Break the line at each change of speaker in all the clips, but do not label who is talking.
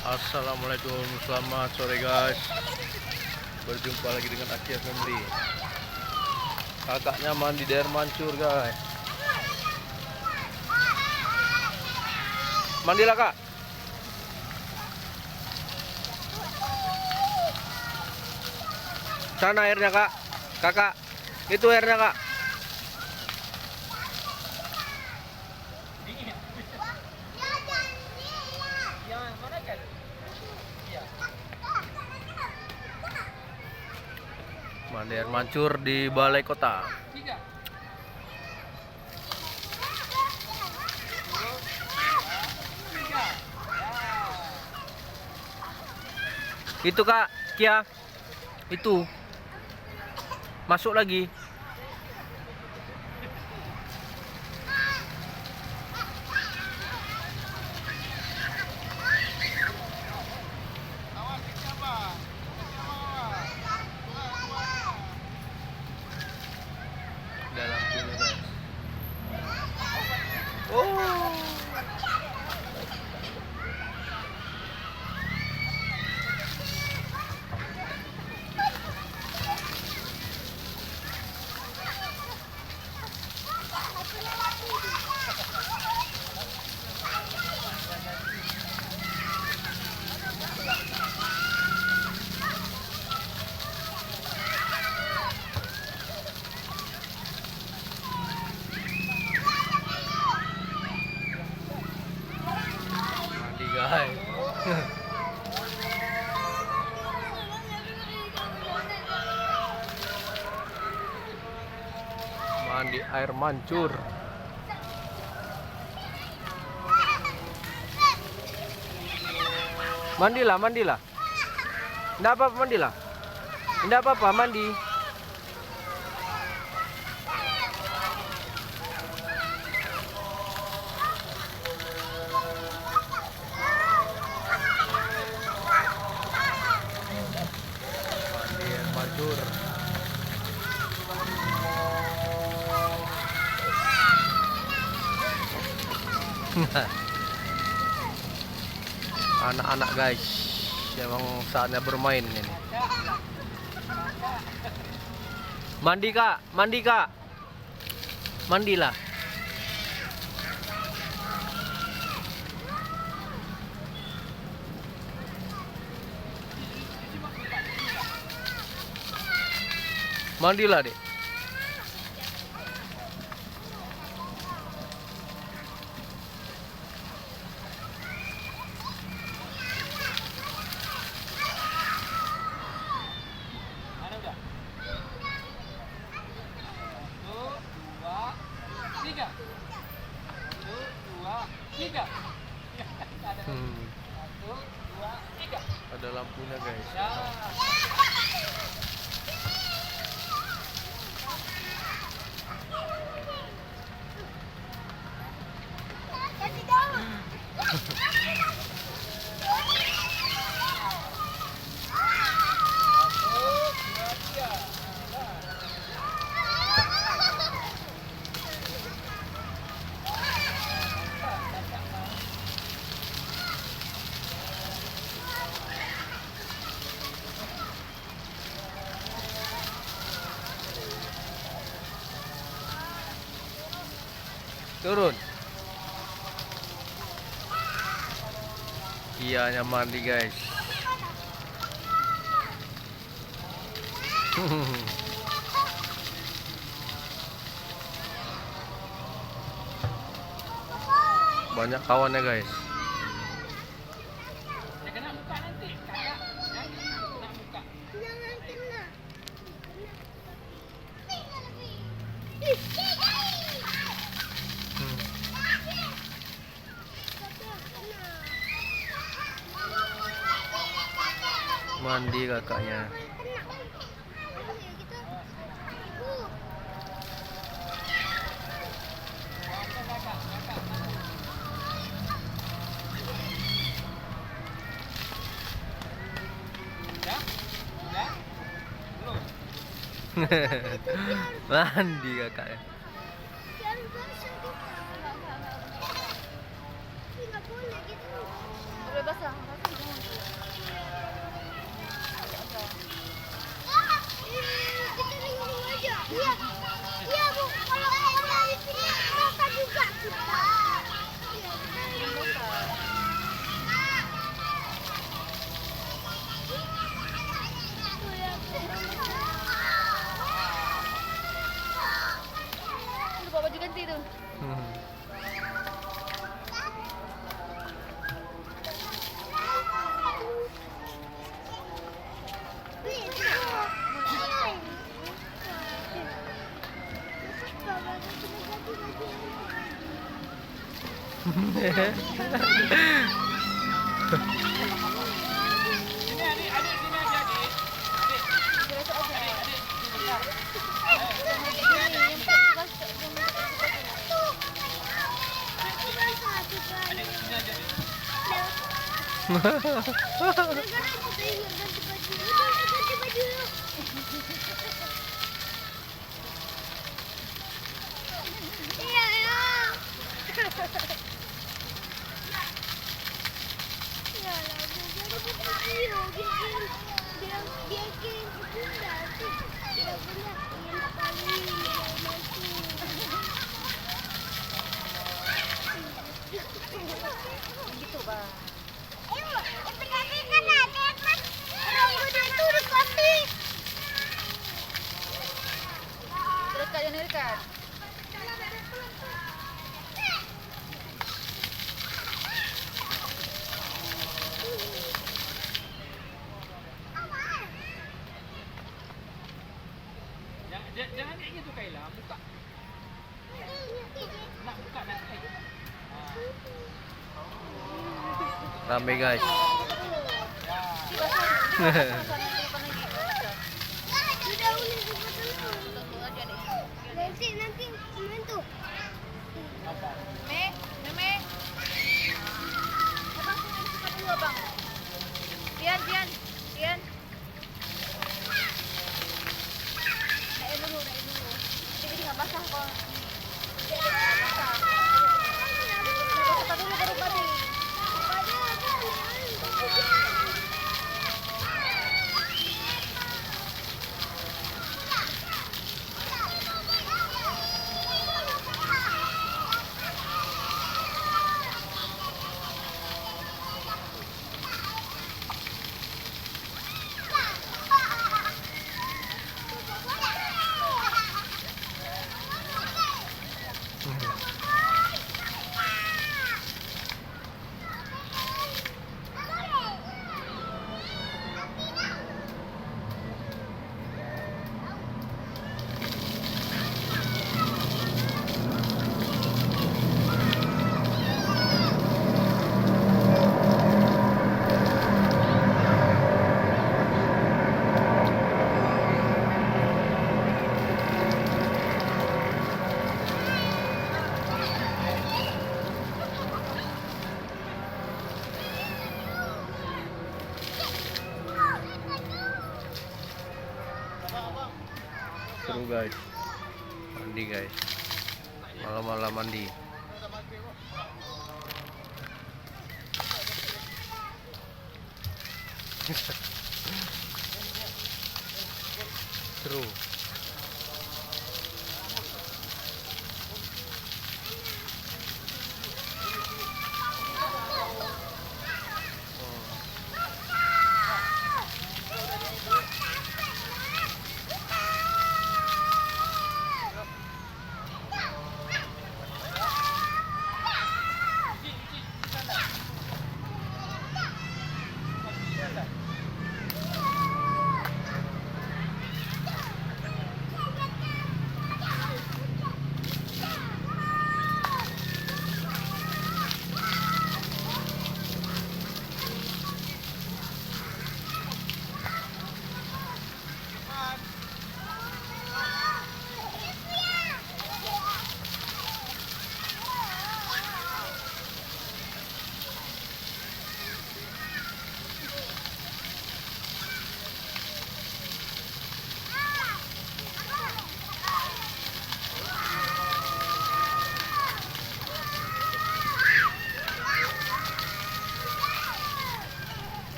Assalamualaikum, selamat sore guys. Berjumpa lagi dengan Akia Family. Kakaknya mandi di air mancur guys. Mandilah kak. Sana airnya kak. Kakak, itu airnya kak. Mandi air mancur di balai kota. Itu kak, Kia. Itu. Masuk lagi. Dalam punya guys. Oh. Mandi guys. Mandi air mancur. Mandilah, mandilah. Enggak apa-apa, mandilah. Enggak apa-apa, mandi. Mandi air mancur. Anak-anak guys, emang saatnya bermain ini. Mandi kak, mandi kak, mandilah. Mandilah dek. Ada lampunya guys. Turun. Iya, mandi guys. Banyak kawannya guys.
Kena muka nanti, kakak. Kena muka.
Jangan kena.
Mandi kakaknya. Mandi kakaknya.
Udah basah.
Sini adik sini aja adik. Adik. Adik sebentar. Adik sini aja adik.
Dekat.
Jangan kayak gitu Kayla, buka. Nak buka nanti.
Rame guys.
Nanti mentu. Me. Abang sini suka dulu abang. Dian. Naik dulu. Jadi nggak basah kok. Suka dulu baru mati.
Seru guys. Mandi guys. Malam-malam mandi. Seru.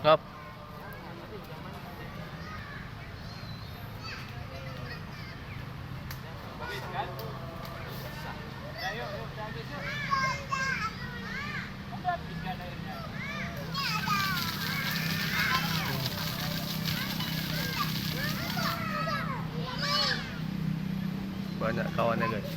Ngap.
Ayo, habis yuk.
banyak kawannya guys.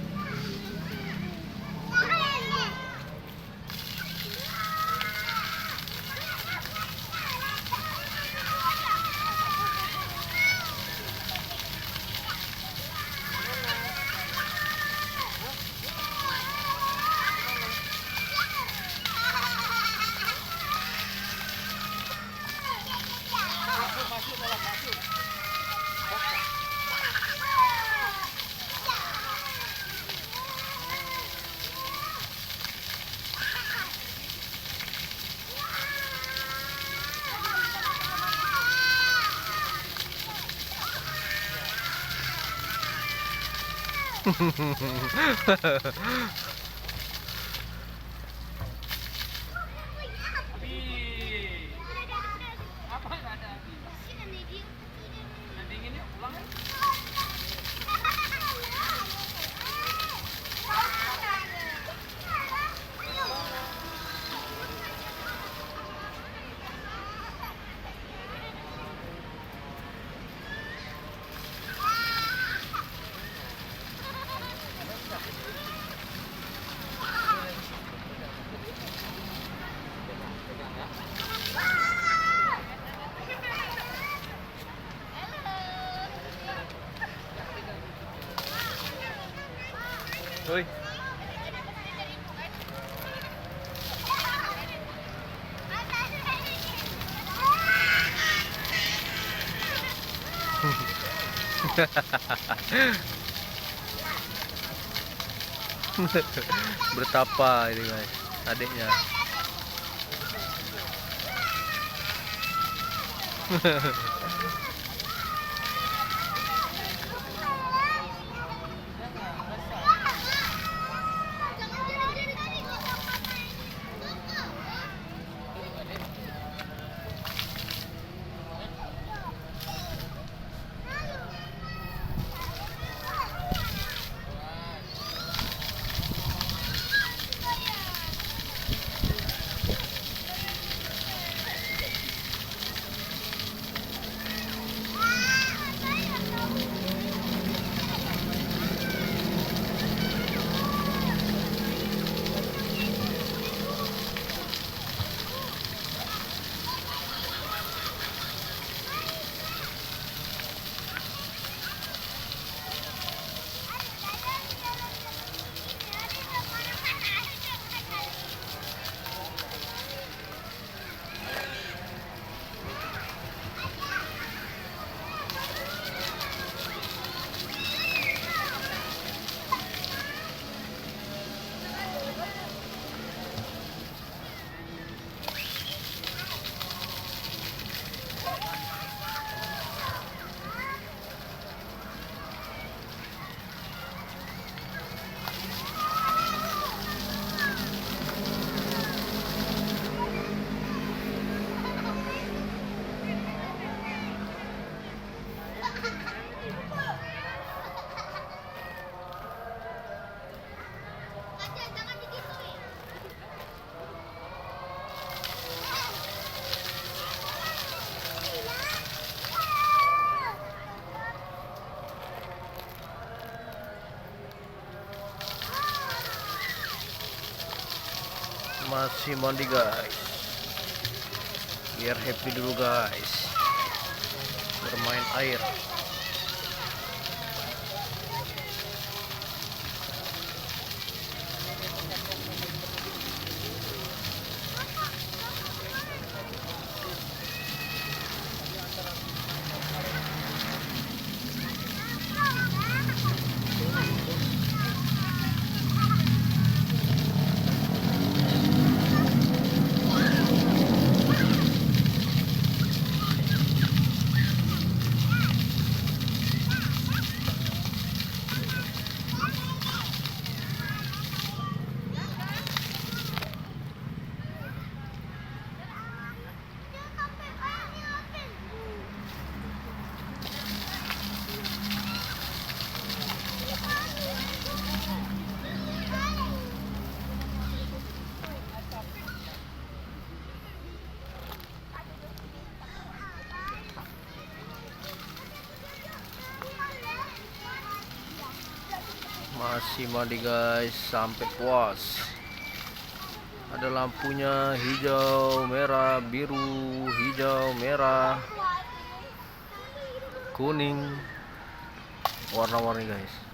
Abi. Apa nggak ada Abi? Udah dingin yuk, pulang ya.
Woi. Bertapa ini guys, adiknya. Masih mandi guys, biar happy dulu guys, bermain air. Masih mandi guys sampai puas. Ada lampunya hijau, merah, biru, hijau, merah, kuning, warna-warni guys.